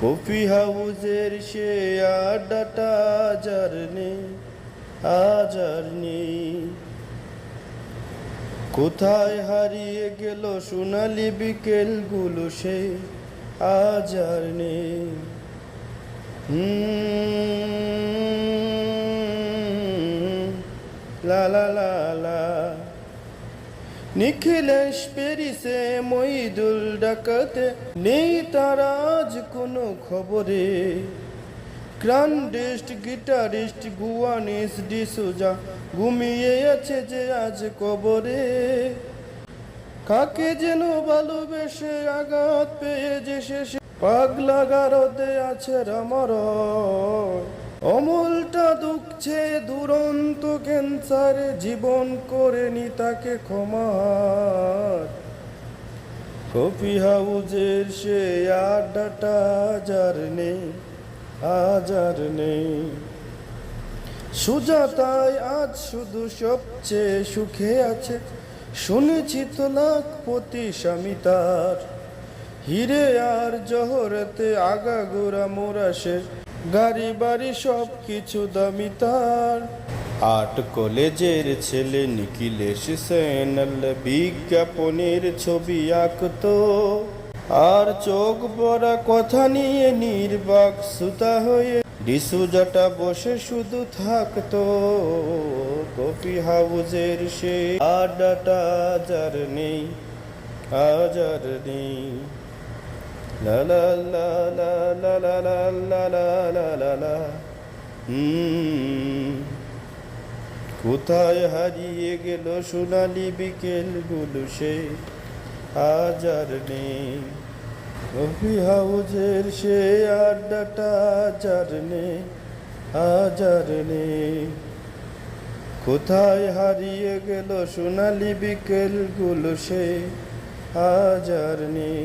Coffee হাউজের সে আড্ডাটা আজ আর নেই। কোথায় হারিয়ে গেল সোনালি বিকেলগুলো সে আজ আর নেই। লা লা লা লা। নিখিলেশ পেরিসে মইদুল ডাকাতে নেই তারা আজ কোনো খবরে। গ্র্যান্ডিস্ট গিটারিস্ট গুয়ানিস ডিসুজা ঘুমিয়ে আছে যে আজ কবরে। কাকে যেন ভালোবেসে আঘাত পেয়ে যে শেষে পাগলা গারদে আছে রামার। অমলটা দুঃখছে দুরন্ত ক্যান্সারে জীবন করেনি তাকে ক্ষমা। কফি হাউজের সে আড্ডাটা আজ আর নেই। সুজাতায় আজ শুধু সবচেয়ে সুখে আছে, শুনেছি তো লাখপতি স্বামী তার। হিরে আর জহরতে আগাগোড়া মোরাসে গাড়ি বাড়ি সব কিছু দামি তার। আর্ট কলেজের ছেলে নিখিলেশ সেনাল বিজ্ঞাপনের ছবি আঁকতো, আর চোখ পড়া কথা নিয়ে নির্বাক সুতা হয়ে ডিসুজাটা বসে শুধু থাকতো। কফি হাউজের সে আড্ডাটা আজ আর নেই। লা লা লা লা লা লা লা লা লা লা লা। কোথায় হারিয়ে গেল সোনালি বিকেলগুলো সে আজ আর নেই। কফি হাউজের সে আড্ডাটা আজ আর নেই। কোথায় হারিয়ে গেল সোনালি বিকেলগুলো সে আজ আর নেই।